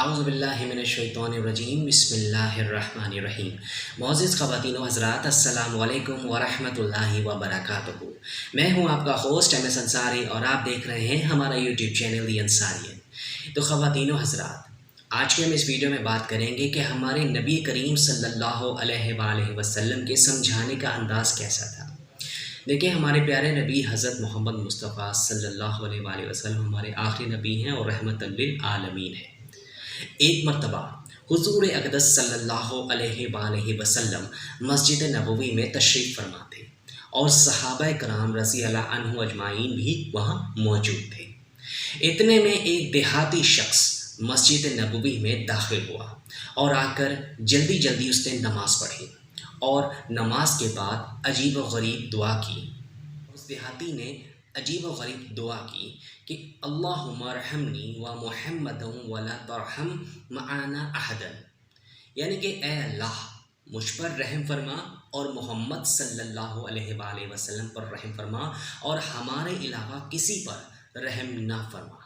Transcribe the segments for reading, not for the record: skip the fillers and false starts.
اعوذ باللہ من الشیطان الرجیم بسم اللہ الرحمن الرحیم۔ معزز خواتین و حضرات، السلام علیکم ورحمۃ اللہ وبرکاتہ۔ میں ہوں آپ کا ہوسٹ ایم ایس انصاری اور آپ دیکھ رہے ہیں ہمارا یوٹیوب چینل دی انصاریت۔ تو خواتین و حضرات، آج کے ہم اس ویڈیو میں بات کریں گے کہ ہمارے نبی کریم صلی اللہ علیہ وآلہ وسلم کے سمجھانے کا انداز کیسا تھا۔ دیکھیں، ہمارے پیارے نبی حضرت محمد مصطفیٰ صلی اللہ علیہ وآلہ وسلم ہمارے آخری نبی ہیں اور رحمت للعالمین ہیں۔ ایک مرتبہ حضور اقدس صلی اللہ علیہ وآلہ وسلم مسجد نبوی میں تشریف فرما تھے اور صحابہ کرام رضی اللہ عنہ اجمعین بھی وہاں موجود تھے۔ اتنے میں ایک دیہاتی شخص مسجد نبوی میں داخل ہوا اور آ کر جلدی جلدی اس نے نماز پڑھی اور نماز کے بعد عجیب و غریب دعا کی۔ اس دیہاتی نے عجیب و غریب دعا کی کہ اللہم ارحمنی و محمد ولا ترحم معنا احدا، یعنی کہ اے اللہ مجھ پر رحم فرما اور محمد صلی اللہ علیہ وآلہ وسلم پر رحم فرما اور ہمارے علاوہ کسی پر رحم نہ فرما۔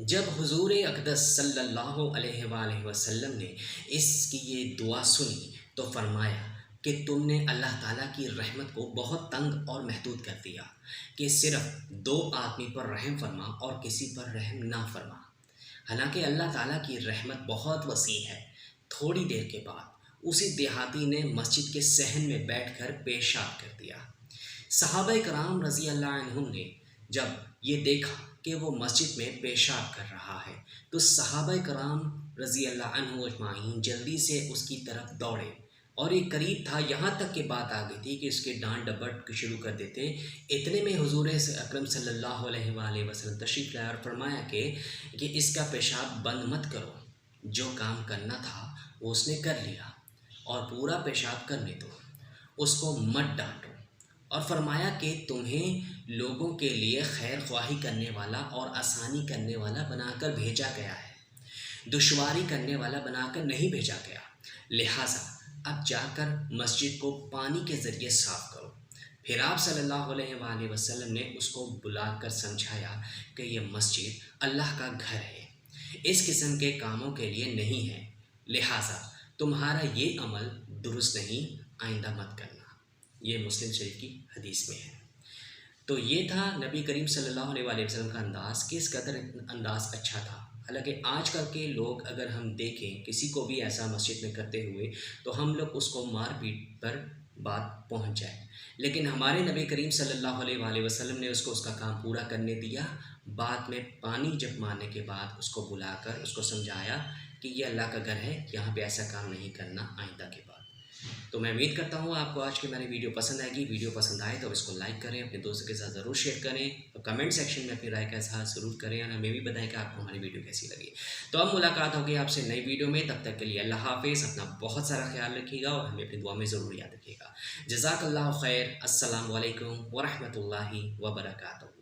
جب حضور اقدس صلی اللہ علیہ وآلہ وسلم نے اس کی یہ دعا سنی تو فرمایا کہ تم نے اللہ تعالیٰ کی رحمت کو بہت تنگ اور محدود کر دیا کہ صرف 2 آدمی پر رحم فرما اور کسی پر رحم نہ فرما، حالانکہ اللہ تعالیٰ کی رحمت بہت وسیع ہے۔ تھوڑی دیر کے بعد اسی دیہاتی نے مسجد کے صحن میں بیٹھ کر پیشاب کر دیا۔ صحابہ کرام رضی اللہ عنہم نے جب یہ دیکھا کہ وہ مسجد میں پیشاب کر رہا ہے تو صحابہ کرام رضی اللہ عنہ اجمعین جلدی سے اس کی طرف دوڑے اور یہ قریب تھا، یہاں تک کہ بات آ گئی تھی کہ اس کے ڈانٹ ڈپٹ شروع کر دیتے۔ اتنے میں حضور اکرم صلی اللہ علیہ وآلہ وسلم تشریف لائے اور فرمایا کہ اس کا پیشاب بند مت کرو، جو کام کرنا تھا وہ اس نے کر لیا اور پورا پیشاب کرنے دو، اس کو مت ڈانٹو، اور فرمایا کہ تمہیں لوگوں کے لیے خیر خواہی کرنے والا اور آسانی کرنے والا بنا کر بھیجا گیا ہے، دشواری کرنے والا بنا کر نہیں بھیجا گیا، لہٰذا اب جا کر مسجد کو پانی کے ذریعے صاف کرو۔ پھر آپ صلی اللہ علیہ وآلہ وسلم نے اس کو بلا کر سمجھایا کہ یہ مسجد اللہ کا گھر ہے، اس قسم کے کاموں کے لیے نہیں ہے، لہٰذا تمہارا یہ عمل درست نہیں، آئندہ مت کرنا۔ یہ مسلم شریف کی حدیث میں ہے۔ تو یہ تھا نبی کریم صلی اللہ علیہ وآلہ وسلم کا انداز، کس قدر انداز اچھا تھا۔ حالانکہ آج کل کے لوگ اگر ہم دیکھیں کسی کو بھی ایسا مسجد میں کرتے ہوئے تو ہم لوگ اس کو مار پیٹ پر بات پہنچ جائے، لیکن ہمارے نبی کریم صلی اللہ علیہ وآلہ وسلم نے اس کا کام پورا کرنے دیا۔ بعد میں پانی جب مارنے کے بعد اس کو بلا کر اس کو سمجھایا کہ یہ اللہ کا گھر ہے، یہاں پہ ایسا کام نہیں کرنا آئندہ کے بعد۔ تو میں امید کرتا ہوں آپ کو آج کی میری ویڈیو پسند آئے گی۔ ویڈیو پسند آئے تو اس کو لائک کریں، اپنے دوستوں کے ساتھ ضرور شیئر کریں اور کمنٹ سیکشن میں اپنی رائے کا اظہار ضرور کریں اور ہمیں بھی بتائیں کہ آپ کو ہماری ویڈیو کیسی لگی۔ تو اب ملاقات ہوگی آپ سے نئی ویڈیو میں، تب تک کے لیے اللہ حافظ، اپنا بہت سارا خیال رکھیے گا اور ہمیں اپنی دعا میں ضرور یاد رکھیے گا۔ جزاک اللہ خیر، السلام علیکم ورحمۃ اللہ وبرکاتہ۔